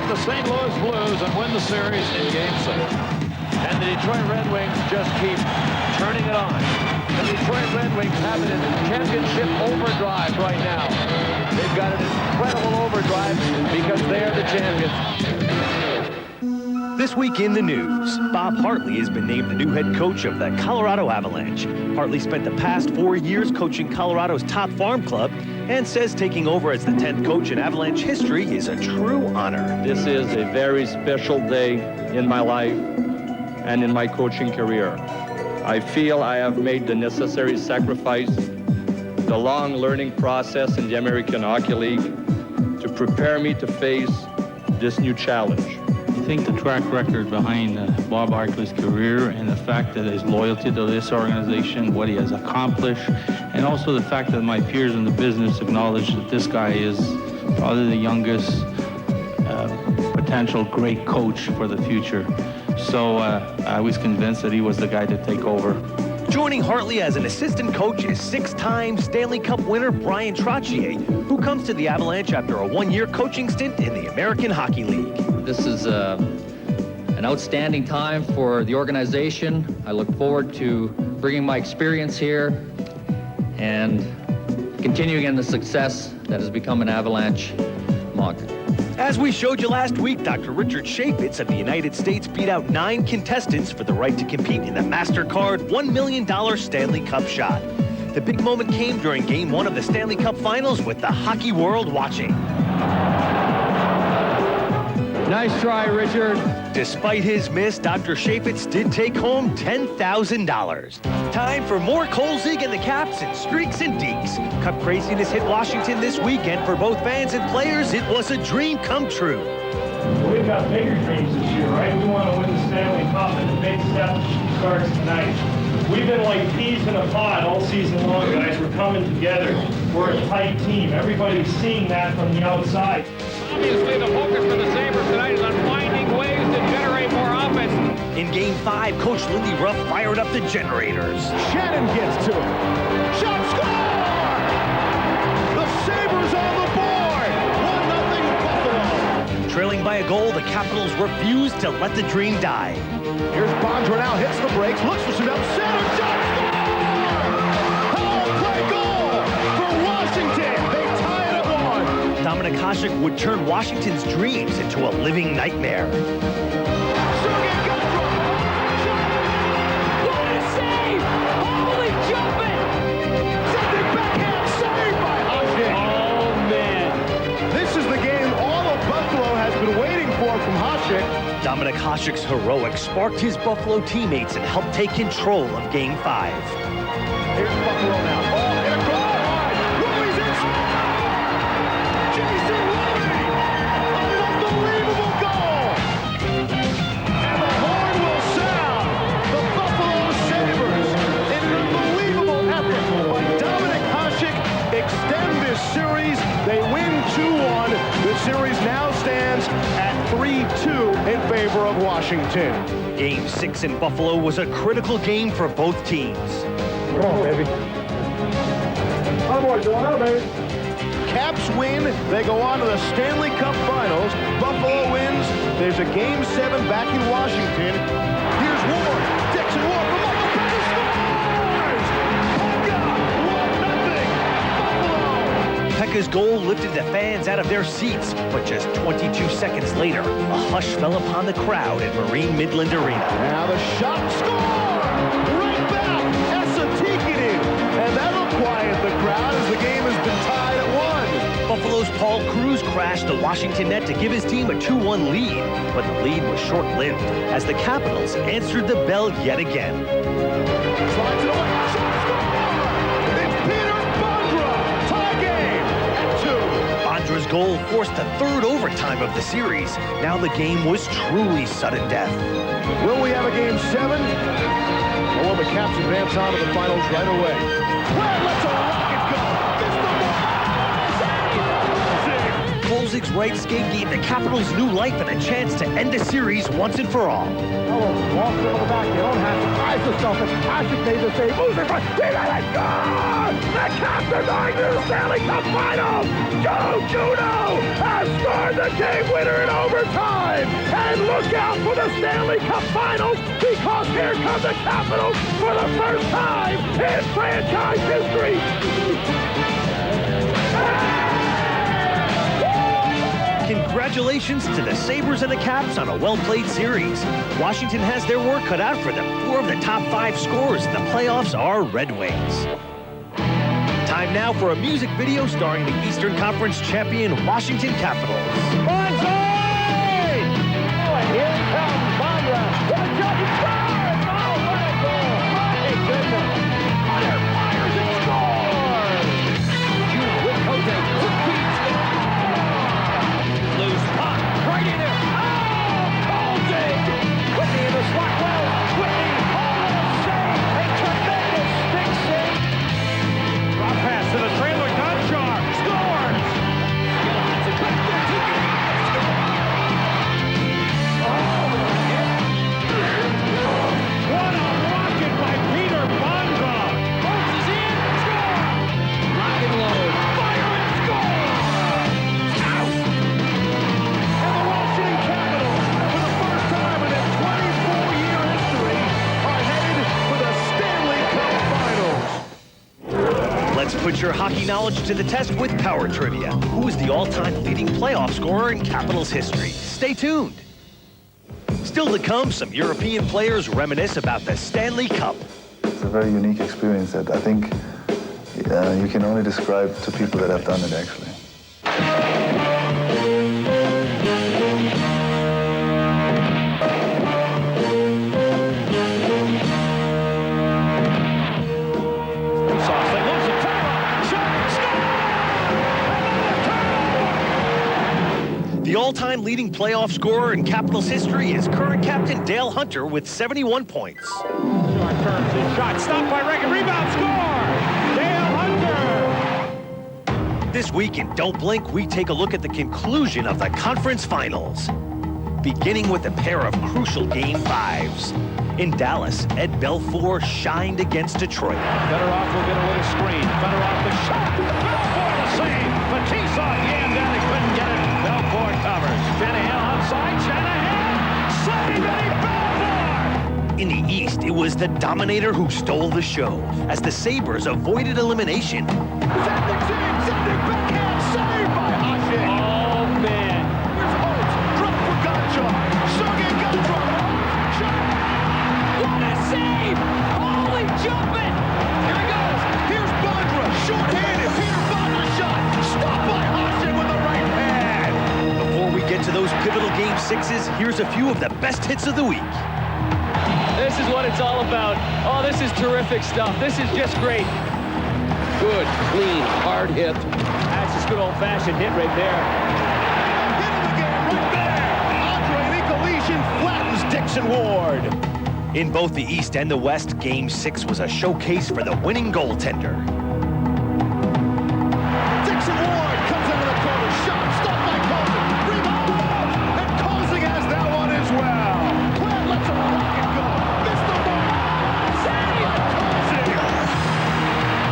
the St. Louis Blues and win the series in Game 6. And the Detroit Red Wings just keep turning it on. The Detroit Red Wings have it in championship overdrive right now. They've got an incredible overdrive because they are the champions. This week in the news, Bob Hartley has been named the new head coach of the Colorado Avalanche. Hartley spent the past 4 years coaching Colorado's top farm club and says taking over as the 10th coach in Avalanche history is a true honor. This is a very special day in my life and in my coaching career. I feel I have made the necessary sacrifice, the long learning process in the American Hockey League to prepare me to face this new challenge. I think the track record behind Bob Hartley's career and the fact that his loyalty to this organization, what he has accomplished, and also the fact that my peers in the business acknowledge that this guy is probably the youngest potential great coach for the future. So I was convinced that he was the guy to take over. Joining Hartley as an assistant coach is six-time Stanley Cup winner Brian Trottier, who comes to the Avalanche after a one-year coaching stint in the American Hockey League. This is an outstanding time for the organization. I look forward to bringing my experience here and continuing in the success that has become an Avalanche Monk. As we showed you last week, Dr. Richard Chaffetz of the United States beat out 9 contestants for the right to compete in the MasterCard $1 million Stanley Cup shot. The big moment came during Game 1 of the Stanley Cup Finals with the hockey world watching. Nice try, Richard. Despite his miss, Dr. Chaffetz did take home $10,000. Time for more Kolzig and the Caps and Streaks and Deeks. Cup craziness hit Washington this weekend. For both fans and players, it was a dream come true. We've got bigger dreams this year, right? We want to win the Stanley Cup, and the big step starts tonight. We've been like peas in a pod all season long, guys. We're coming together. We're a tight team. Everybody's seeing that from the outside. Obviously, the focus for the Sabres tonight is on finding ways to generate more offense. In Game 5, Coach Lindy Ruff fired up the generators. Shannon gets to it. Shot score! The Sabres on the board! 1-0 Buffalo. Trailing by a goal, the Capitals refused to let the dream die. Here's Bondra now, hits the brakes, looks for some help, center, shot, score! Power play goal for Washington. They tie it at 1. Dominic Hasek would turn Washington's dreams into a living nightmare. What a save! Holy jumping! Something backhand save by Hasek. Oh, man. This is the game all of Buffalo has been waiting for from Hasek. Dominic Hasek's heroics sparked his Buffalo teammates and helped take control of Game 5. Here's Buffalo now. Oh, and a goal! Louis inside! Jason Louis! An unbelievable goal! And the horn will sound. The Buffalo Sabres, in an unbelievable effort by Dominic Hasek, extend this series. They win 2-1. The series now stands at 3-2 in favor of Washington. Game 6 in Buffalo was a critical game for both teams. Come on, baby. Oh, boy, going out, baby. Caps win. They go on to the Stanley Cup Finals. Buffalo wins. There's a Game 7 back in Washington. Here's Ward. Dixon Ward from Michael Pettis scores! Puck 1-0. Buffalo. Pekka's goal lifted the fans out of their seats, but just 22 seconds later, a hush fell upon the crowd at Marine Midland Arena. Now the shot, score! Right back, Esa Tikkanen. And that'll quiet the crowd as the game has been tied at 1. Buffalo's Paul Cruz crashed the Washington net to give his team a 2-1 lead, but the lead was short-lived as the Capitals answered the bell yet again. Slides it away, shot, score! It's Peter Bondra, tie game at 2. Bondra's goal forced the third overtime of the series. Now the game was truly sudden death. Will we have a Game 7? Or will the Caps advance on to the finals right away? Well, let's a rocket go! Mr. Closing League's right skate gave the Capitals new life and a chance to end the series once and for all. Walks over the back. You don't have to try for something. Hasek made the save. Moves in front. He let it go! The Caps are going to the Stanley Cup Finals! Joe Juno has scored the game winner in overtime! And look out for the Stanley Cup Finals because here come the Capitals for the first time in franchise history! Congratulations to the Sabres and the Caps on a well-played series. Washington has their work cut out for them. 4 of the top 5 scorers in the playoffs are Red Wings. Time now for a music video starring the Eastern Conference champion Washington Capitals. Onside! Oh, and here comes Bondra. What a jump! He scores! Oh, what a goal! My goodness! Hunter fires and scores! Juno with Kote. Loose puck, right in there. Oh, Kote! Whitney in the slot. Well, Whitney, oh, save! A tremendous stick save. Drop pass to the trailer. Gonchar scores! It's a back there. What a rocket by Peter Bondra! Holtz is in, score! Lock and load, fire and score! Out! And the Washington Capitals, for the first time in their 24-year history, are headed for the Stanley Cup Finals. Let's put your hockey knowledge to the test with Power Trivia. Who is the all-time leading playoff scorer in Capitals history? Stay tuned. Still to come, some European players reminisce about the Stanley Cup. It's a very unique experience that I think you can only describe to people that have done it, actually. The all-time leading playoff scorer in Capitals history is current captain Dale Hunter with 71 points. Short turns his shot, stopped by Reagan, rebound, score! Dale Hunter! This week in Don't Blink, we take a look at the conclusion of the conference finals. Beginning with a pair of crucial Game 5s. In Dallas, Ed Belfour shined against Detroit. Fedorov will get a little screen. Fedorov the shot. Belfour the save. Matisse off the end and he couldn't get it. Belfour covers. Shanahan onside. Shanahan save Eddie Belfour. In the East, it was the Dominator who stole the show as the Sabres avoided elimination. Hendrick's in, sending backhand, saved by Hasek. Oh, man. Here's Holtz, drop for Gonchar. Sergei Gonchar, shot. What a save! Holy jumping! Here he goes. Here's Bondra, short-handed. Peter Bondra shot. Stopped by Hasek with the right hand. Before we get to those pivotal Game 6s, here's a few of the best hits of the week. This is what it's all about. Oh, this is terrific stuff. This is just great. Good, clean, hard hit. That's just good old-fashioned hit right there. Hit him again, right there. Andre Nikolishkin flattens Dixon Ward. In both the East and the West, Game 6 was a showcase for the winning goaltender. Dixon Ward comes into the corner. Shot stopped by Colson. Rebound. And Colson has that one as well. Glad lets a rocket go. Missed the ball. Save Colson.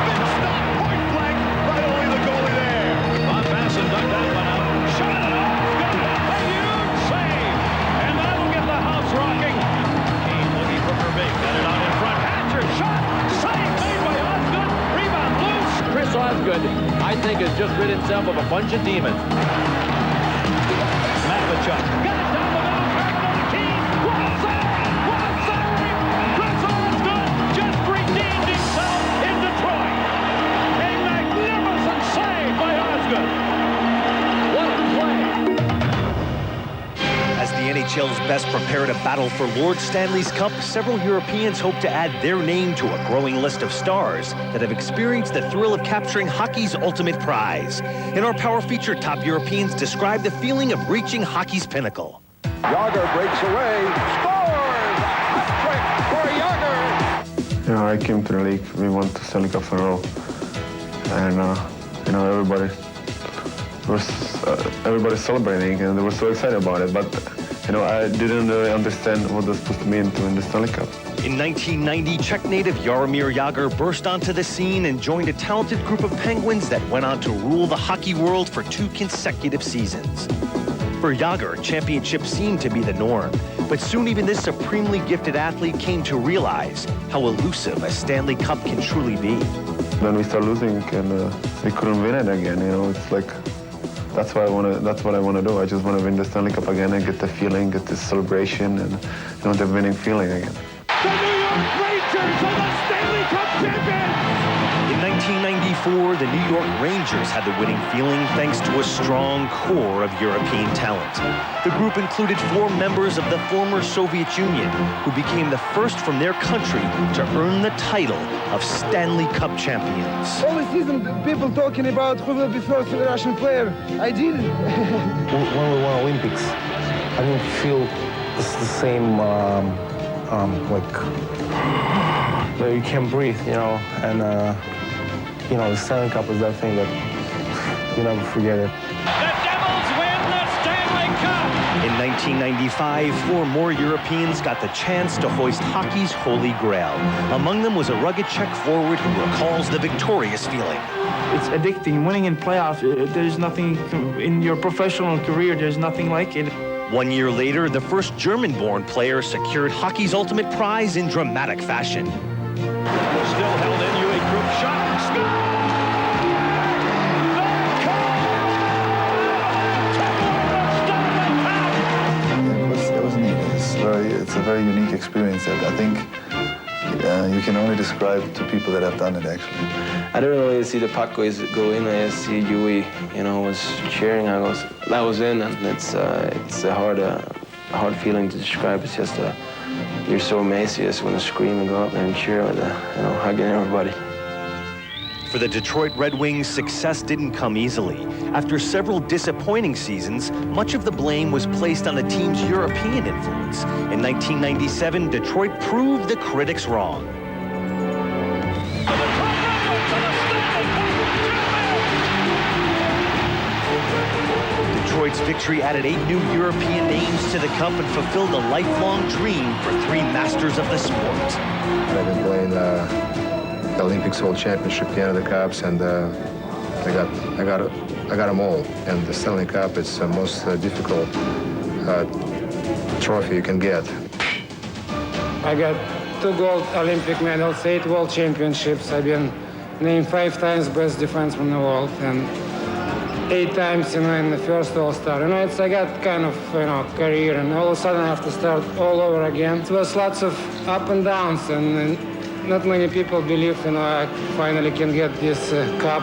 Been stopped point blank by only the goalie there. Von Bassen dug that one out. Shot it off. Got it. A huge save. And that'll get the house rocking. Looking for Verbeek. Got it out in front. Hatcher shot. Save made by Osgood. Rebound loose. Chris Osgood, I think, has just rid himself of a bunch of demons. Matvichuk. Got it down the middle. Carolina Keane. What a save. What a save. Chris Osgood just redeemed himself in Detroit. A magnificent save by Osgood. What a play. As the NHL's best prepare to battle for Lord Stanley's Cup, several Europeans hope to add their name to a growing list of stars that have experienced the thrill of capturing hockey's ultimate prize. In our Power Feature, top Europeans describe the feeling of reaching hockey's pinnacle. Yager breaks away. Scores! Hat-trick for Yager. I came to the league. We won the Stanley Cup in a row. And, everybody everybody celebrating and they were so excited about it. But I didn't really understand what that's supposed to mean to win the Stanley Cup. In 1990, Czech native Jaromír Jágr burst onto the scene and joined a talented group of Penguins that went on to rule the hockey world for 2 consecutive seasons. For Jágr, championship seemed to be the norm, but soon even this supremely gifted athlete came to realize how elusive a Stanley Cup can truly be. Then we start losing and we couldn't win it again. It's like that's what I want to do. I just want to win the Stanley Cup again and get the feeling, get the celebration, and the winning feeling again. The New York Rangers are the Stanley Cup champions! In 1994, the New York Rangers had the winning feeling thanks to a strong core of European talent. The group included 4 members of the former Soviet Union, who became the first from their country to earn the title of Stanley Cup champions. All the season, people talking about who will be first Russian player. I did it. When we won Olympics, I didn't feel the same, that you can't breathe, and the Stanley Cup is that thing that you never forget it. The Devils win the Stanley Cup! In 1995, 4 more Europeans got the chance to hoist hockey's holy grail. Among them was a rugged Czech forward who recalls the victorious feeling. It's addicting. Winning in playoffs, there's nothing in your professional career, there's nothing like it. 1 year later, the first German-born player secured hockey's ultimate prize in dramatic fashion. Still held in, Uwe Krupp shot, score! It was neat. It's a very unique experience that I think you can only describe to people that have done it, actually. I didn't really see the puck go in. I just see Yui, was cheering. That was in, and it's a hard feeling to describe. It's just you're so amazed. You just want to scream and go up there and cheer with hugging everybody. For the Detroit Red Wings, success didn't come easily. After several disappointing seasons, much of the blame was placed on the team's European influence. In 1997, Detroit proved the critics wrong. Detroit's victory added 8 new European names to the Cup and fulfilled a lifelong dream for 3 masters of the sport. I've been playing the Olympics, World Championship, Canada Cups, and I got them all. And the Stanley Cup is the most difficult trophy you can get. I got 2 gold Olympic medals, 8 world championships. I've been named 5 times best defenseman in the world, and 8 times, in the first All-Star. I got kind of, career, and all of a sudden I have to start all over again. It was lots of up and downs, and not many people believe, I finally can get this cup.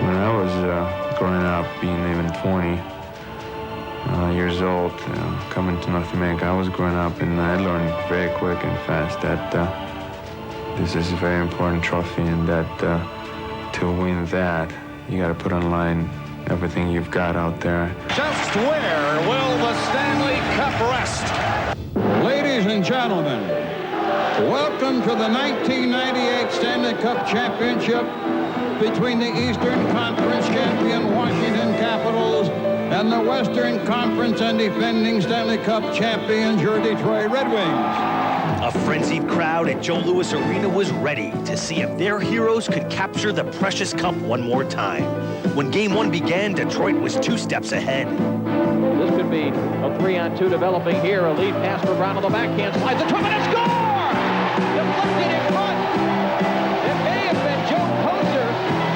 When I was growing up, being even 20 years old, coming to North America, I was growing up, and I learned very quick and fast that this is a very important trophy, and that to win that, you got to put on line everything you've got out there. Just where will the Stanley Cup rest? Ladies and gentlemen, welcome to the 1998 Stanley Cup Championship between the Eastern Conference champion Washington Capitals and the Western Conference and defending Stanley Cup champions, your Detroit Red Wings. A frenzied crowd at Joe Louis Arena was ready to see if their heroes could capture the precious cup one more time. When Game 1 began, Detroit was 2 steps ahead. This could be a 3-on-2 developing here. A lead pass for Brown on the backhand, slides the trip, and a score! Deflected in front. It may have been Joe Koser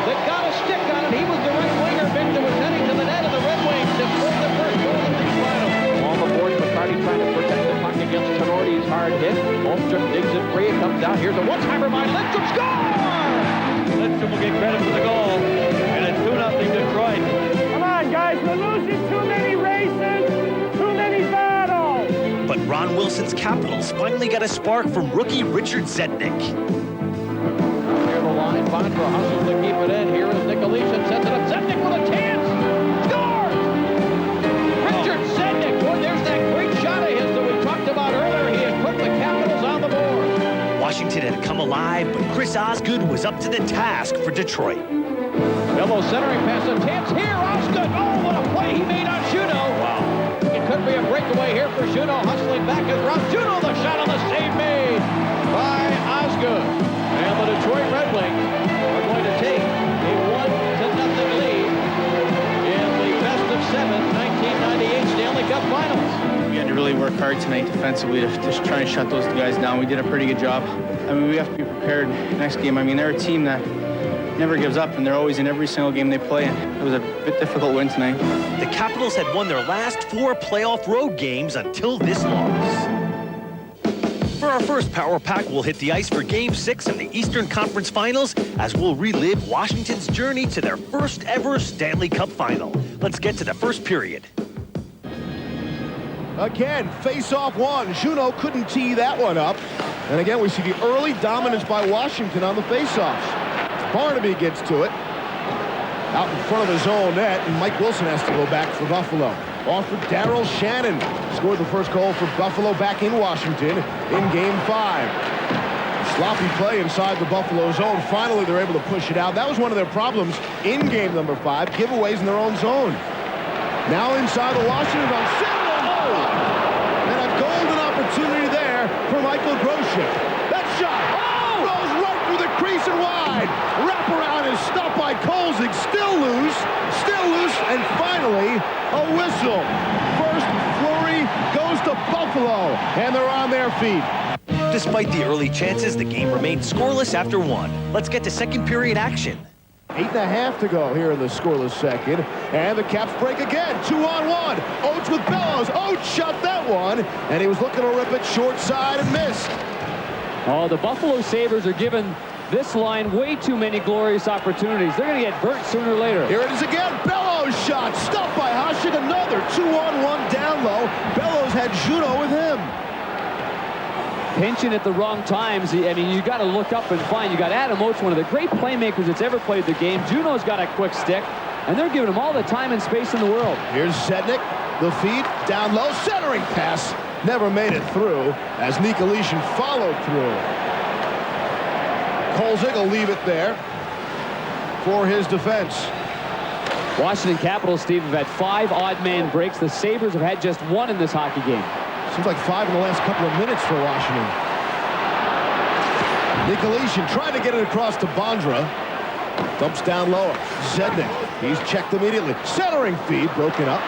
that got a stick on it. He was the right winger. Victor was heading to the net of the Red Wings to score the first goal of the final. On the board, McCarty trying to protect the puck against Tenorti's hard hit. Holmstrom digs it free. It comes down. Here's a one-timer by Lidstrom. Score! Lidstrom will get credit for the goal. And it's 2-0 Detroit. Come on, guys. We're losing too many races, too many battles. But Ron Wilson's Capitals finally got a spark from rookie Richard Zednik. Near the line, Bondra hustles to keep it in. Here is Nicolishin, sets it up. Zednik with a chance. Score! Richard Zednik. Boy, there's that great shot of his that we talked about earlier. He had put the Capitals on the board. Washington had come alive, but Chris Osgood was up to the task for Detroit. Miller Buffalo centering pass attempts here. Osgood. Oh, what a play he made on Juno. Wow. It could be a breakaway here for Juno. Hustling back is Rob Juno. The shot on the save made by Osgood. And the Detroit Red Wings are going to take a 1-0 lead in the best of 7 1998 Stanley Cup Finals. We had to really work hard tonight defensively to just try and shut those guys down. We did a pretty good job. I mean, we have to be prepared next game. I mean, they're a team that never gives up, and they're always in every single game they play in. It was a bit difficult win tonight. The Capitals had won their last 4 playoff road games until this loss. For our first Power Pack, we'll hit the ice for Game 6 of the Eastern Conference Finals as we'll relive Washington's journey to their first ever Stanley Cup Final. Let's get to the first period. Again, face-off one. Juno couldn't tee that one up. And again, we see the early dominance by Washington on the face-offs. Barnaby gets to it. Out in front of his own net, and Mike Wilson has to go back for Buffalo. Off for Daryl Shannon. Scored the first goal for Buffalo back in Washington in Game 5. Sloppy play inside the Buffalo zone. Finally, they're able to push it out. That was one of their problems in game number 5, giveaways in their own zone. Now inside the Washington zone. And a golden opportunity there for Michael Groshek. That shot goes right through the crease and wide. Wraparound is stopped by Kolzig. Still loose, and finally a whistle. First flurry goes to Buffalo, and they're on their feet. Despite the early chances, the game remained scoreless after 1. Let's get to second period action. 8.5 to go here in the scoreless second. And the Caps break again. 2-on-1. Oates with Bellows. Oates shot that one. And he was looking to rip it short side and missed. Oh, the Buffalo Sabres are giving this line way too many glorious opportunities. They're going to get burnt sooner or later. Here it is again. Bellows shot. Stopped by Hasek. Another 2-on-1 down low. Bellows had Juno with him. Pinching at the wrong times. I mean, you got to look up and find. You got Adam Oates, one of the great playmakers that's ever played the game. Juno's got a quick stick, and they're giving him all the time and space in the world. Here's Zednik, the feed, down low, centering pass. Never made it through as Nikolitin followed through. Kolzig will leave it there for his defense. Washington Capitals, Steve, have had 5 odd man breaks. The Sabres have had just 1 in this hockey game. Seems like 5 in the last couple of minutes for Washington. Nikolitin trying to get it across to Bondra. Dumps down lower. Zednik. He's checked immediately. Centering feed broken up.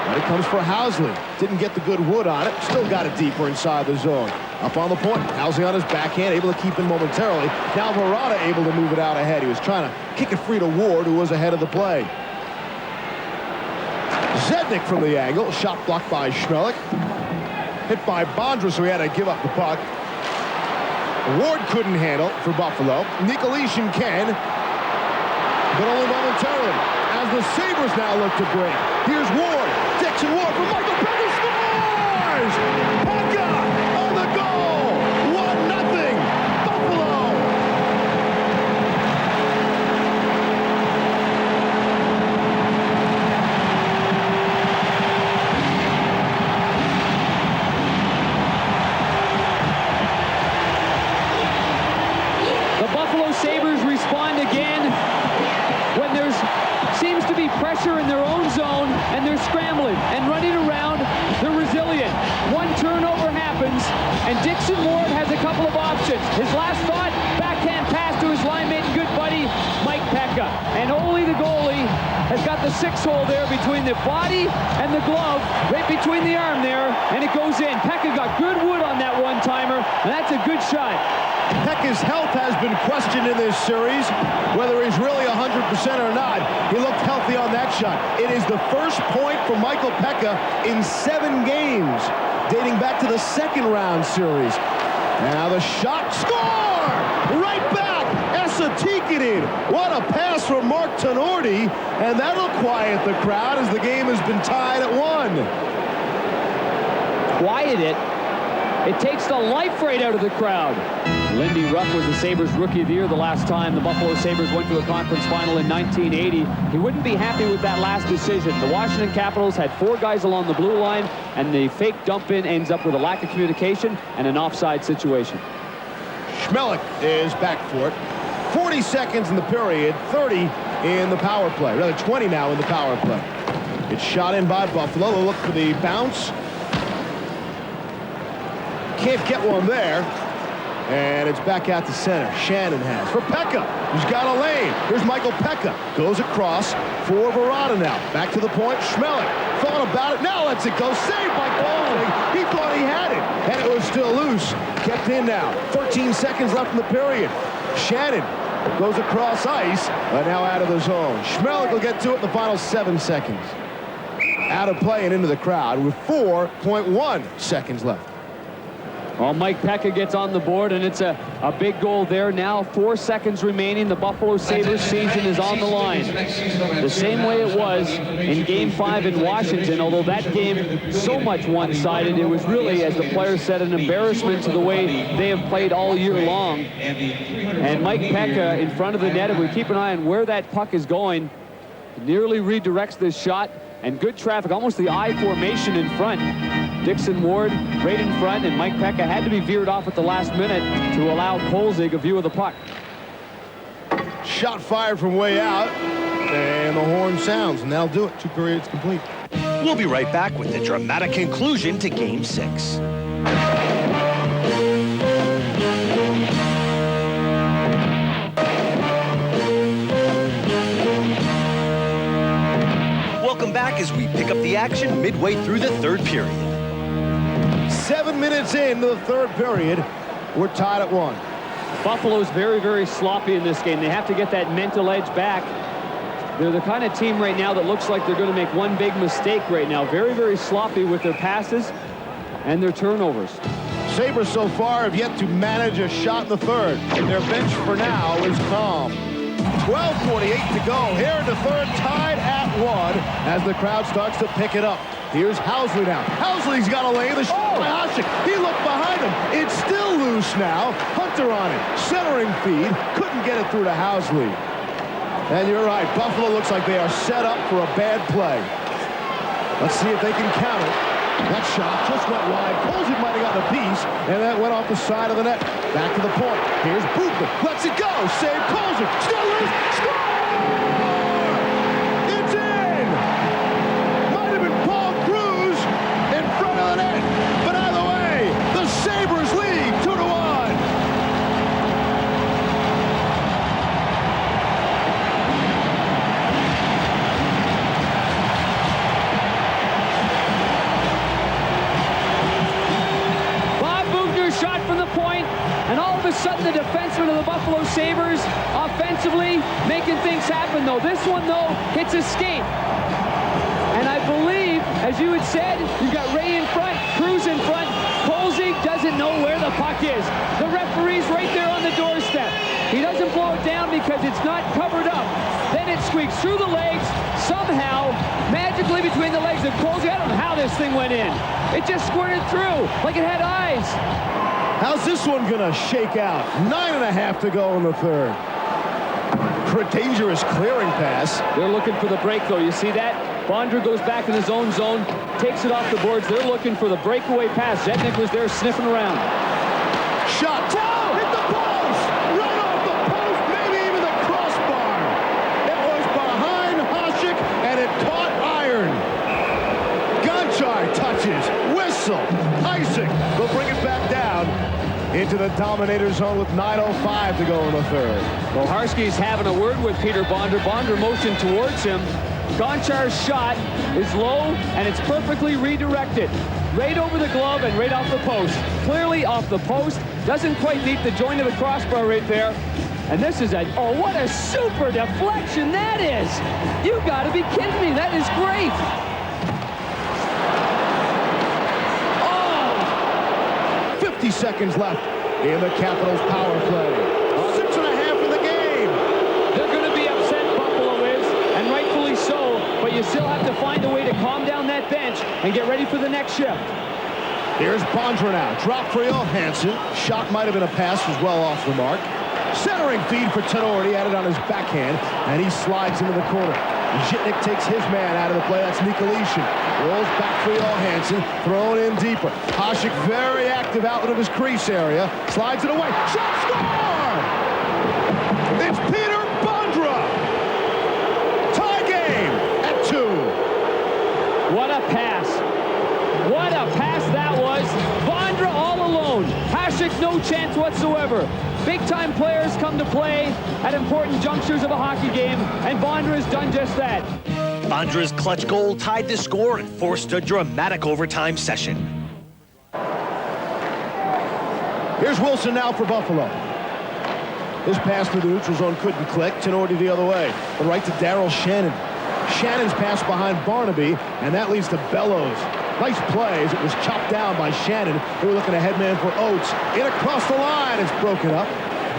But it comes for Housley. Didn't get the good wood on it. Still got it deeper inside the zone. Up on the point. Housley on his backhand. Able to keep it momentarily. Now Verrata able to move it out ahead. He was trying to kick it free to Ward, who was ahead of the play. Zednik from the angle. Shot blocked by Schmelik. Hit by Bondra, so he had to give up the puck. Ward couldn't handle for Buffalo. Nikolitin can, but only momentarily. As the Sabres now look to break. Here's Ward. Dixon Ward for Michael Pekka scores! Pekka on the goal! 1-0 Buffalo! Sabres respond again when there seems to be pressure in their own zone, and they're scrambling and running around. They're resilient. 1 turnover happens, and Dixon Ward has a couple of options. His last thought, backhand pass to his line mate and good buddy, Mike Pekka. And Ole, the goalie, has got the 6-hole there between the body and the glove, right between the arm there, and it goes in. Pekka got good wood on that one-timer, and that's a good shot. Pekka's health has been questioned in this series, whether he's really 100% or not. He looked healthy on that shot. It is the first point for Michael Pekka in 7 games, dating back to the second-round series. Now the shot, score! Right back, Esa Tikkanen. What a pass from Mark Tenorti, and that'll quiet the crowd as the game has been tied at 1. Quiet it. It takes the life right out of the crowd. Lindy Ruff was the Sabres Rookie of the Year the last time the Buffalo Sabres went to a conference final in 1980. He wouldn't be happy with that last decision. The Washington Capitals had 4 guys along the blue line, and the fake dump-in ends up with a lack of communication and an offside situation. Schmelik is back for it. 40 seconds in the period, 30 in the power play. Rather, 20 now in the power play. It's shot in by Buffalo. They'll look for the bounce. Can't get one there. And it's back out to center. Shannon has for Pekka, who's got a lane. Here's Michael Pekka. Goes across for Verada now. Back to the point. Schmeling thought about it. Now lets it go. Saved by Golding. He thought he had it. And it was still loose. Kept in now. 13 seconds left in the period. Shannon goes across ice, but now out of the zone. Schmeling will get to it in the final 7 seconds. Out of play and into the crowd with 4.1 seconds left. Well, Mike Pekka gets on the board, and it's a big goal there. Now 4 seconds remaining. The Buffalo Sabres season is on the line. The same way it was in Game 5 in Washington, although that game so much one-sided, it was really, as the players said, an embarrassment to the way they have played all year long. And Mike Pekka in front of the net, if we keep an eye on where that puck is going, nearly redirects this shot, and good traffic, almost the I formation in front. Dixon Ward right in front, and Mike Pekka had to be veered off at the last minute to allow Kolzig a view of the puck. Shot fired from way out, and the horn sounds, and that'll do it. 2 periods complete. We'll be right back with the dramatic conclusion to Game 6. Welcome back as we pick up the action midway through the third period. 7 minutes into the third period. We're tied at 1. Buffalo's very, very sloppy in this game. They have to get that mental edge back. They're the kind of team right now that looks like they're going to make one big mistake right now. Very, very sloppy with their passes and their turnovers. Sabres so far have yet to manage a shot in the third. Their bench for now is calm. 12:48 to go here in the third, tied at 1 as the crowd starts to pick it up. Here's Housley now. Housley's got a lane. The shot by Hasek. He looked behind him. It's still loose now. Hunter on it. Centering feed. Couldn't get it through to Housley. And you're right. Buffalo looks like they are set up for a bad play. Let's see if they can counter. That shot just went wide. Kolzig might have gotten a piece, and that went off the side of the net. Back to the point. Here's Booker. Lets it go. Save Kolzig. Still loose. Score! It's in! Might have been Paul Cruz in front of the net. But either way, the Sabres lead 2-1. Shot from the point, and all of a sudden the defenseman of the Buffalo Sabres offensively making things happen, though. This one, though, hits a skate. And I believe, as you had said, you've got Ray in front, Cruz in front. Kolzig doesn't know where the puck is. The referee's right there on the doorstep. He doesn't blow it down because it's not covered up. Then it squeaks through the legs, somehow, magically between the legs of Kolzig. I don't know how this thing went in. It just squirted through like it had eyes. How's this one gonna shake out? 9.5 to go in the third. For a dangerous clearing pass. They're looking for the break, though. You see that? Bondra goes back in his own zone, takes it off the boards. They're looking for the breakaway pass. Zetnik was there sniffing around. Shot. Hit the post! Right off the post, maybe even the crossbar. It was behind Hasek, and it caught iron. Gonchar touches. Whistle. Isaac will bring it back down into the Dominator zone with 9:05 to go in the third. Well, Harsky's having a word with Peter Bondra. Bondra motioned towards him. Gonchar's shot is low, and it's perfectly redirected. Right over the glove and right off the post. Clearly off the post. Doesn't quite meet the joint of the crossbar right there. And this is oh, what a super deflection that is. You got to be kidding me. That is great. 50 seconds left in the Capitals power play. 6.5 in the game. They're going to be upset, Buffalo is, and rightfully so, but you still have to find a way to calm down that bench and get ready for the next shift. Here's Bondra now. Drop for Johansson. Shot might have been a pass, was well off the mark. Centering feed for Tenori, had it on his backhand, and he slides into the corner. Zhitnik takes his man out of the play. That's Nikolitin. Rolls back for Johansson. Thrown in deeper. Hasek very active outlet of his crease area. Slides it away. Shot, score! It's Peter Bondra! no chance whatsoever. Big-time players come to play at important junctures of a hockey game, and Bondra has done just that. Bondra's clutch goal tied the score and forced a dramatic overtime session. Here's Wilson now for Buffalo. His pass through the neutral zone couldn't click. Tenorti the other way. The right to Daryl Shannon. Shannon's pass behind Barnaby, and that leads to Bellows. Nice plays. It was chopped down by Shannon. They were looking ahead man for Oates. In across the line. It's broken up.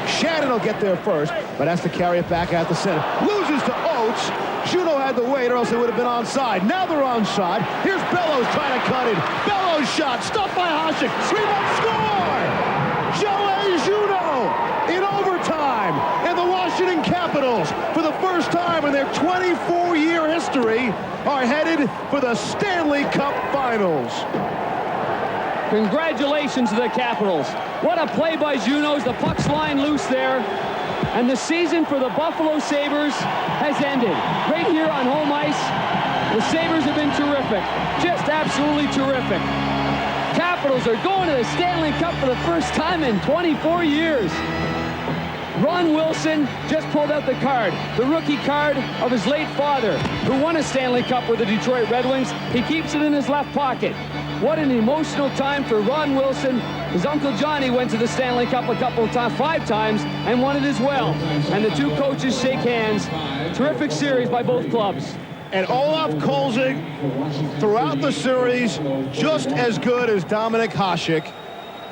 Shannon will get there first, but has to carry it back out the center. Loses to Oates. Juneau had to wait, or else they would have been onside. Now they're onside. Here's Bellows trying to cut in. Bellows shot. Stopped by Hasek. Rebound score! Joey Juneau in overtime. And the Washington Capitals, for the first time in their 24-year history, are headed for the Stanley Cup Finals. Congratulations to the Capitals. What a play by Juneau. The puck's lying loose there. And the season for the Buffalo Sabres has ended. Right here on home ice, the Sabres have been terrific. Just absolutely terrific. Capitals are going to the Stanley Cup for the first time in 24 years. Ron Wilson just pulled out the card, the rookie card of his late father, who won a Stanley Cup with the Detroit Red Wings. He keeps it in his left pocket. What an emotional time for Ron Wilson. His Uncle Johnny went to the Stanley Cup a couple of times, 5 times, and won it as well. And the two coaches shake hands. Terrific series by both clubs. And Olaf Kolzig, throughout the series, just as good as Dominik Hasek.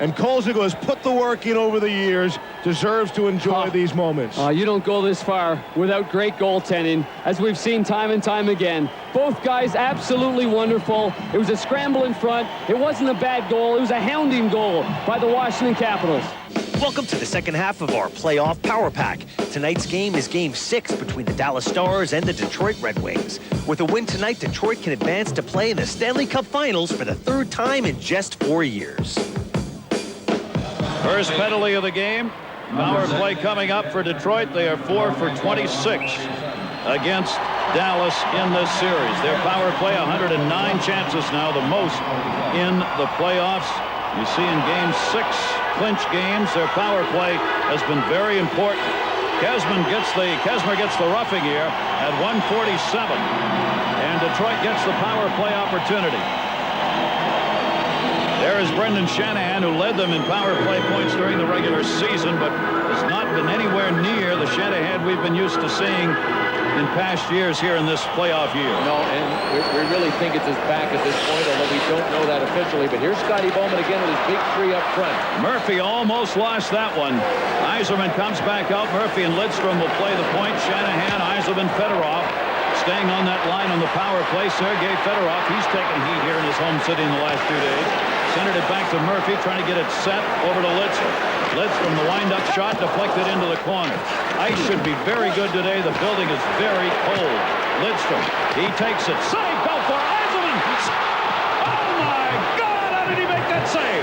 And Kolzig, who has put the work in over the years, deserves to enjoy these moments. You don't go this far without great goaltending, as we've seen time and time again. Both guys absolutely wonderful. It was a scramble in front. It wasn't a bad goal. It was a hounding goal by the Washington Capitals. Welcome to the second half of our playoff Power Pack. Tonight's game is Game 6 between the Dallas Stars and the Detroit Red Wings. With a win tonight, Detroit can advance to play in the Stanley Cup Finals for the 3rd time in just 4 years. First penalty of the game. Power play coming up for Detroit. They are 4 for 26 against Dallas in this series. Their power play, 109 chances now, the most in the playoffs. You see in Game 6, clinch games, their power play has been very important. Kesmer gets the roughing here at 147, and Detroit gets the power play opportunity. There is Brendan Shanahan, who led them in power play points during the regular season, but has not been anywhere near the Shanahan we've been used to seeing in past years here in this playoff year. No, and we really think it's his back at this point, although we don't know that officially. But here's Scotty Bowman again with his big 3 up front. Murphy almost lost that one. Yzerman comes back out. Murphy and Lidstrom will play the point. Shanahan, Yzerman, Fedorov staying on that line on the power play. Sergei Fedorov, he's taken heat here in his home city in the last 2 days. Centered it back to Murphy, trying to get it set over to Lidstrom. Lidstrom, the wind-up shot, deflected into the corner. Ice should be very good today. The building is very cold. Lidstrom, he takes it. Save, Belfour, Yzerman! Oh my God, how did he make that save?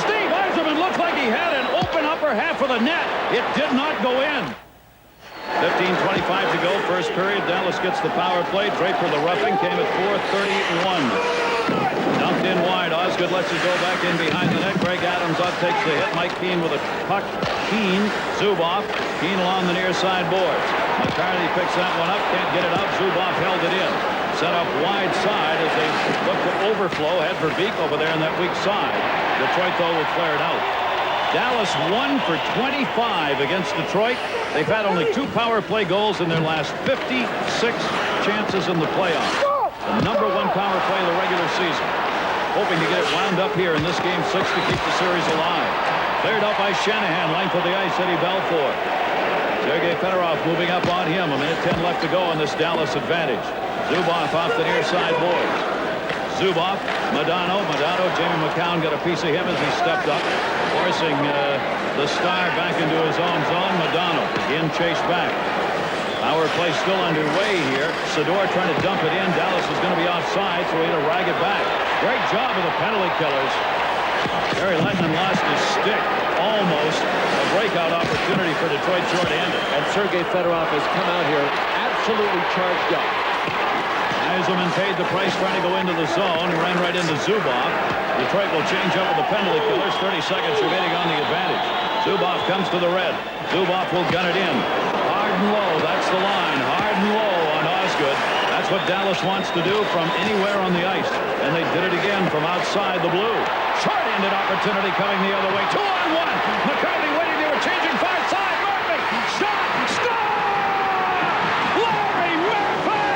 Steve Yzerman looked like he had an open upper half of the net. It did not go in. 15:25 to go, first period. Dallas gets the power play. Draper, the roughing, came at 4:31. Dumped in wide. Osgood lets it go back in behind the net. Greg Adams up takes the hit. Mike Keane with a puck. Keane, Zubov. Keane along the near side boards. McCarthy picks that one up. Can't get it out. Zubov held it in. Set up wide side as they look to overflow. Head for Beek over there on that weak side. Detroit, though, will flare it out. Dallas 1 for 25 against Detroit. They've had only 2 power play goals in their last 56 chances in the playoffs. The #1 power play of the regular season. Hoping to get it wound up here in this Game 6 to keep the series alive. Cleared up by Shanahan, length of the ice, Eddie Belfour. Sergei Fedorov moving up on him. 1:10 left to go on this Dallas advantage. Zubov off the near side boards. Zubov, Modano, Jamie McCown got a piece of him as he stepped up, forcing the Star back into his own zone. Modano again chased back. Power play still underway here. Sador trying to dump it in. Dallas is going to be offside, so he had to rag it back. Great job of the penalty killers. Gary Lettman lost his stick. Almost a breakout opportunity for Detroit short-handed. And Sergei Fedorov has come out here absolutely charged up. Yzerman paid the price trying to go into the zone. He ran right into Zubov. Detroit will change up with the penalty killers. 30 seconds remaining on the advantage. Zubov comes to the red. Zubov will gun it in. Hard and low. That's the line. Hard and low on Osgood. That's what Dallas wants to do from anywhere on the ice. And they did it again from outside the blue. Short-handed opportunity coming the other way. 2-on-1. McCarthy waiting. They were changing far side. Murphy. Shot. Score! Larry Murphy!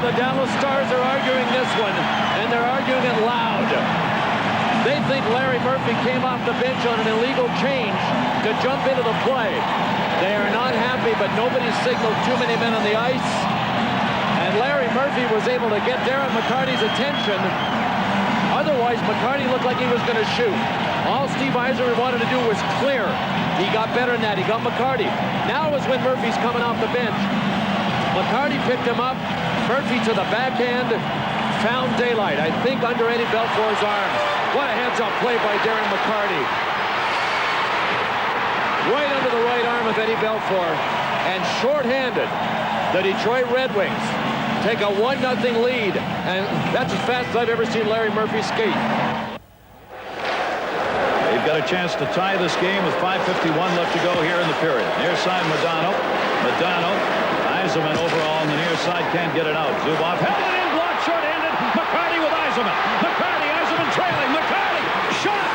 The Dallas Stars are arguing this one, and they're arguing it loud. They think Larry Murphy came off the bench on an illegal change to jump into the play. They are not happy, but nobody signaled too many men on the ice. And Larry Murphy was able to get Darren McCarty's attention. Otherwise, McCarty looked like he was going to shoot. All Steve Yzerman wanted to do was clear. He got better than that. He got McCarty. Now is when Murphy's coming off the bench. McCarty picked him up. Murphy to the backhand, found daylight, I think under Eddie Belfour's arm. What a heads-up play by Darren McCarty. Right under the right arm of Eddie Belfour. And short-handed, the Detroit Red Wings take a 1-0 lead. And that's as fast as I've ever seen Larry Murphy skate. They've got a chance to tie this game with 5:51 left to go here in the period. Near side, Modano. Yzerman overall on the near side, can't get it out. Zubov held it in, blocked short-handed. McCarty with Yzerman. McCarty, Yzerman trailing. McCarty, shot,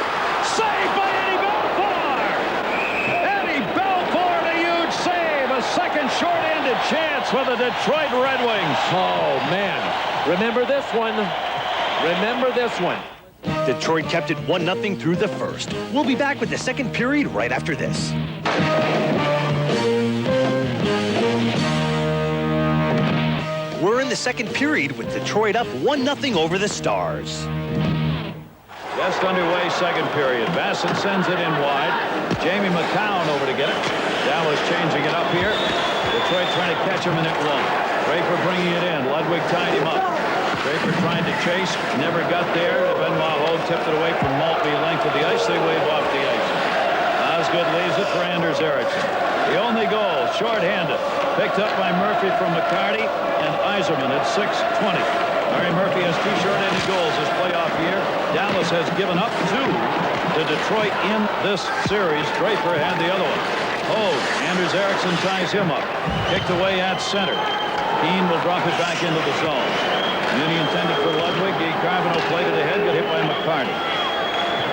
saved by Eddie Belfour. Eddie Belfour, a huge save. A second short-handed chance for the Detroit Red Wings. Oh, man. Remember this one. Remember this one. Detroit kept it 1-0 through the first. We'll be back with the second period right after this. We're in the second period with Detroit up 1-0 over the Stars. Just underway, second period. Bassett sends it in wide. Jamie McCown over to get it. Dallas changing it up here. Detroit trying to catch him, and it won't. Draper bringing it in. Ludwig tied him up. Draper trying to chase. Never got there. Benoit Hogue tipped it away from Maltby. Length of the ice. They wave off the ice. Osgood leaves it for Anders Eriksson. The only goal, short-handed. Picked up by Murphy from McCarty and Yzerman at 6:20. Larry Murphy has 2 short-handed goals this playoff year. Dallas has given up 2 to Detroit in this series. Draper had the other one. Oh, Anders Eriksson ties him up. Kicked away at center. Keane will drop it back into the zone. Muni intended for Ludwig. Carbonneau played it ahead, got hit by McCarty.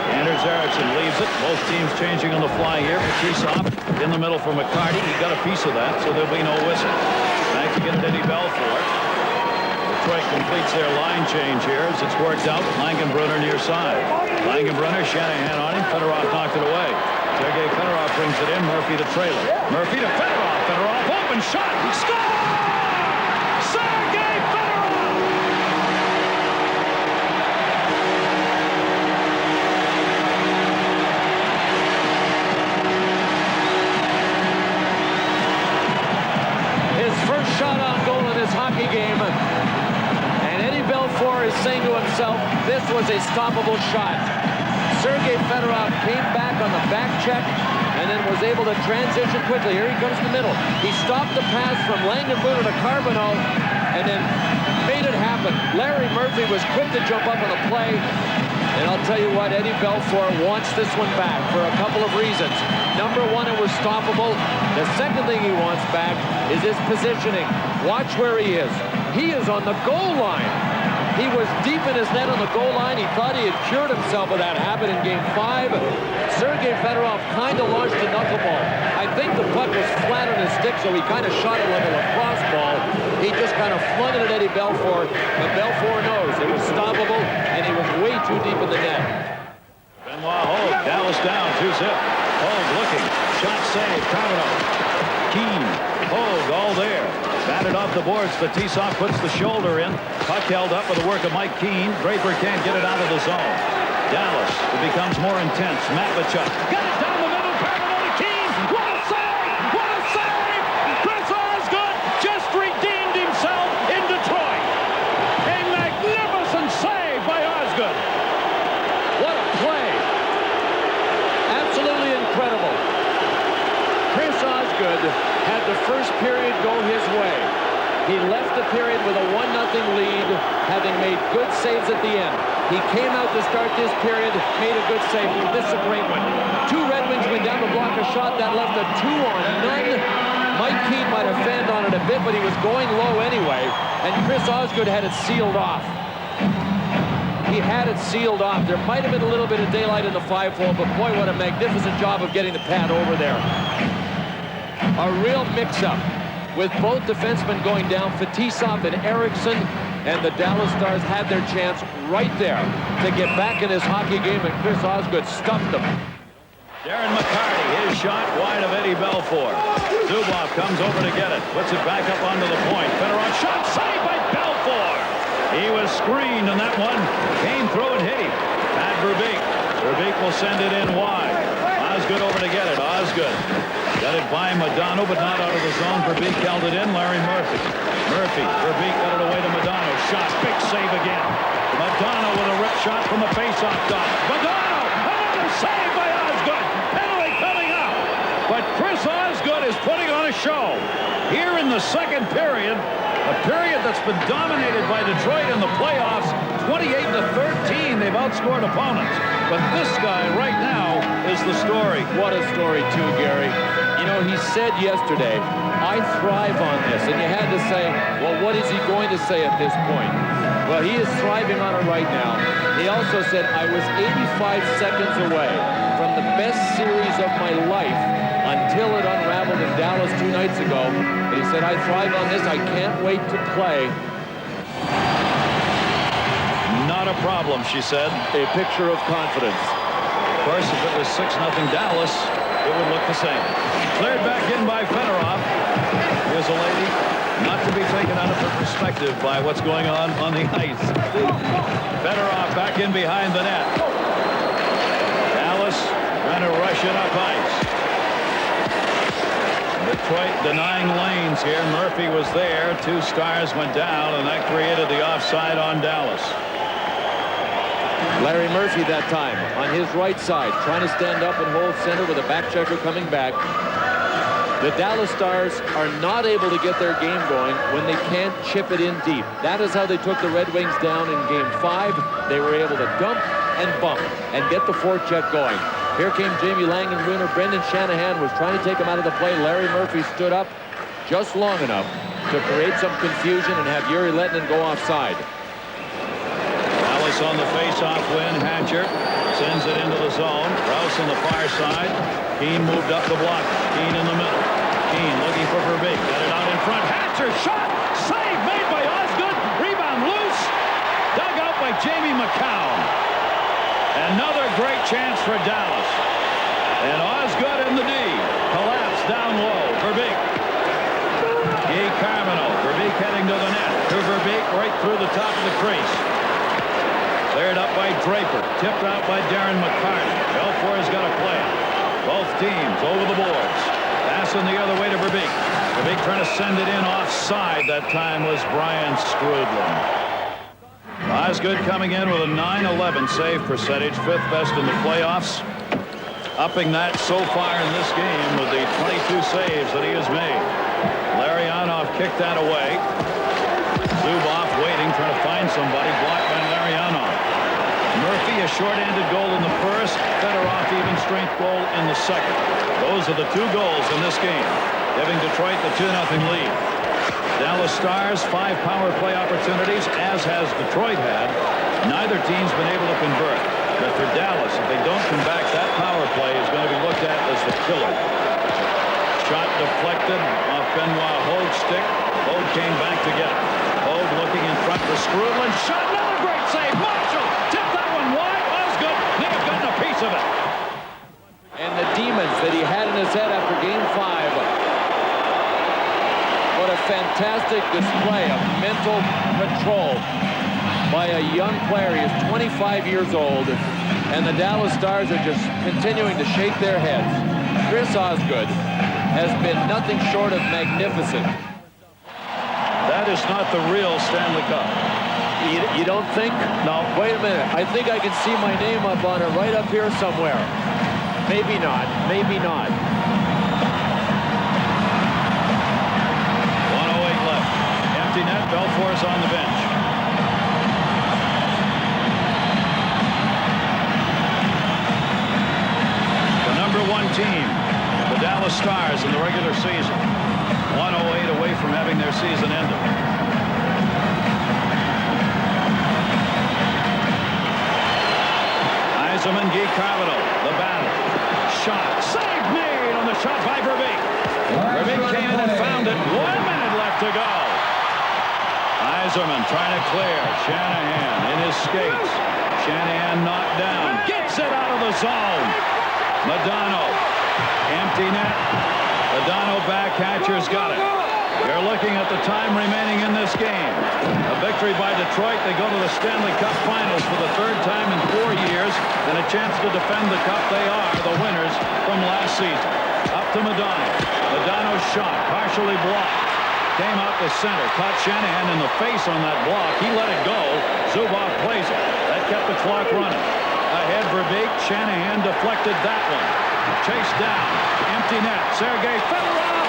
Anders Eriksson leaves it. Both teams changing on the fly here. Tisop in the middle for McCarty. He got a piece of that, so there'll be no whistle. Back to get it Eddie Belfour. Detroit completes their line change here as it's worked out. Langenbrunner near side. Langenbrunner, Shanahan on him. Fedorov knocked it away. Sergei Fedorov brings it in. Murphy the trailer. Murphy to Fedorov. Fedorov open shot. Score! Sergei Fedorov! Shot on goal in this hockey game. And Eddie Belfour is saying to himself, this was a stoppable shot. Sergei Fedorov came back on the back check and then was able to transition quickly. Here he comes to the middle. He stopped the pass from Langenbrunner to Carbonneau and then made it happen. Larry Murphy was quick to jump up on the play. And I'll tell you what, Eddie Belfour wants this one back for a couple of reasons. Number one, it was stoppable. The second thing he wants back is his positioning. Watch where he is. He is on the goal line. He was deep in his net on the goal line. He thought he had cured himself of that habit in Game 5. Sergei Fedorov kind of launched a knuckleball. I think the puck was flat on his stick, so he kind of shot it like a lacrosse ball. He just kind of flung it at Eddie Belfour, but Belfour knows it was stoppable, and he was way too deep in the net. Benoit Hogue, Dallas down, 2-0. Hogue looking, shot saved, Carbonneau. Keane, Hogue, all there. Batted off the boards, Fetisov puts the shoulder in. Puck held up with the work of Mike Keane. Draper can't get it out of the zone. Dallas, it becomes more intense. Matvichuk got it down the middle. Carbonneau to Keane. What a save! What a save! Chris Osgood just redeemed himself in Detroit. A magnificent save by Osgood. What a play. Absolutely incredible. He left the period with a 1-0 lead, having made good saves at the end. He came out to start this period, made a good save. This is a great one. Two Red Wings went down to block a shot that left a 2-on-none. Mike Keane might have fanned on it a bit, but he was going low anyway, and Chris Osgood had it sealed off. He had it sealed off. There might have been a little bit of daylight in the 5-hole, but boy, what a magnificent job of getting the pad over there. A real mix-up with both defensemen going down, Fetisov and Eriksson, and the Dallas Stars had their chance right there to get back in this hockey game, and Chris Osgood stuffed them. Darren McCarty, his shot wide of Eddie Belfour. Zubov comes over to get it, puts it back up onto the point. Fedorov shot, saved by Belfour. He was screened, and that one came through and hit him. Pat Verbeek. Verbeek will send it in wide. Osgood over to get it. Osgood got it by Modano, but not out of the zone. Verbeek held it in. Larry Murphy. Verbeek got it away to Modano. Shot, big save again. Modano with a rip shot from the face-off dot. Modano, another save by Osgood. Penalty coming up. But Chris Osgood is putting on a show here in the second period. A period that's been dominated by Detroit in the playoffs, 28-13. They've outscored opponents. But this guy right now is the story. What a story, too, Gary. You know, he said yesterday, I thrive on this. And you had to say, well, what is he going to say at this point? Well, he is thriving on it right now. He also said, I was 85 seconds away from the best series of my life until it unraveled in Dallas 2 nights ago. But he said, I thrive on this. I can't wait to play. Not a problem, she said. A picture of confidence. Of course, if it was 6-0 Dallas, it would look the same. Cleared back in by Fedorov. Here's a lady not to be taken out of her perspective by what's going on the ice. Fedorov back in behind the net. Dallas trying to rush it up ice. Detroit denying lanes here. Murphy was there. 2 Stars went down, and that created the offside on Dallas. Larry Murphy that time on his right side, trying to stand up and hold center with a back checker coming back. The Dallas Stars are not able to get their game going when they can't chip it in deep. That is how they took the Red Wings down in Game 5. They were able to dump and bump and get the forecheck going. Here came Jamie Langenbrunner. Brendan Shanahan was trying to take him out of the play. Larry Murphy stood up just long enough to create some confusion and have Yuri Lettinen go offside. Dallas on the face-off win. Hatcher sends it into the zone. Rouse on the far side. Keane moved up the block. Keane in the middle. Keane looking for Verbeek. Got it out in front. Hatcher shot. Save made by Osgood. Rebound loose. Dug out by Jamie McCown. Another great chance for Dallas. And Osgood in the D. Collapse down low. Verbeek. Guy Carmino. Verbeek heading to the net. To Verbeek right through the top of the crease. Cleared up by Draper. Tipped out by Darren McCarty. Belfour's got to play it. Both teams over the boards. Passing the other way to Verbeek. Verbeek trying to send it in offside. That time was Brian Strudlin. Osgood coming in with a .911 save percentage, 5th best in the playoffs. Upping that so far in this game with the 22 saves that he has made. Larionov kicked that away. Zubov waiting, trying to find somebody. Blocked by Larionov. Murphy a short-handed goal in the first. Fedorov even strength goal in the second. Those are the 2 goals in this game, giving Detroit the 2-0 lead. Dallas Stars 5 power play opportunities, as has Detroit had. Neither team's been able to convert. But for Dallas, if they don't come back, that power play is going to be looked at as the killer. Shot deflected off Benoit Hogue's stick. Hogue came back to get it. Hogue looking in front for Strudlin. Shot, another great save. Marshall tipped that one wide. Osgood may have gotten a piece of it. And the demons that he had in his head after Game 5. What a fantastic display of mental control by a young player. He is 25 years old, and the Dallas Stars are just continuing to shake their heads. Chris Osgood has been nothing short of magnificent. That is not the real Stanley Cup. You don't think? No. Wait a minute. I think I can see my name up on it right up here somewhere. Maybe not. Maybe not. 1:08 left. Belfour's on the bench. The #1 team, the Dallas Stars, in the regular season. 108 away from having their season ended. Yzerman, Guy Carvino, the battle. Shot. Save made on the shot by Verbeek. Verbeek came in and found it. 1 minute left to go. Yzerman trying to clear. Shanahan in his skates. Shanahan knocked down. Gets it out of the zone. Modano. Empty net. Modano back. Hatcher's got it. You're looking at the time remaining in this game. A victory by Detroit. They go to the Stanley Cup Finals for the 3rd time in 4 years, and a chance to defend the cup. They are the winners from last season. Up to Modano. Modano's shot, partially blocked. Came out the center, caught Shanahan in the face on that block. He let it go. Zubov plays it. That kept the clock running. Ahead Verbeek. Shanahan deflected that one. Chased down. Empty net. Sergei Fedorov.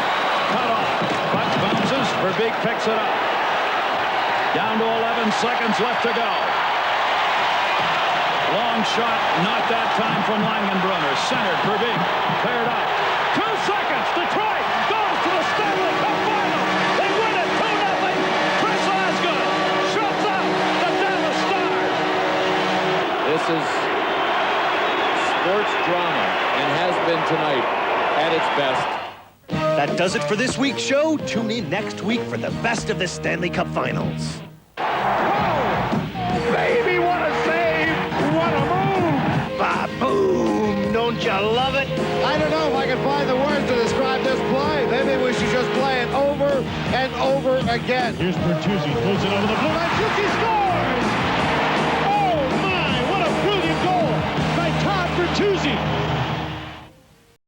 Cut off. Puck bounces. Verbeek picks it up. Down to 11 seconds left to go. Long shot. Not that time from Langenbrunner. Centered. Verbeek. Cleared up. 2 seconds. Detroit goes to the Stanley Cup Final. They win it 2-0. Chris Osgood shuts out the Dallas Stars. This is sports drama and has been tonight at its best. That does it for this week's show. Tune in next week for the best of the Stanley Cup Finals. Baby, what a save! What a move! Ba-boom! Don't you love it? I don't know if I can find the words to describe this play. Maybe we should just play it over and over again. Here's Bertuzzi, pulls it over the blue line. Bertuzzi scores! Oh my, what a brilliant goal by Todd Bertuzzi.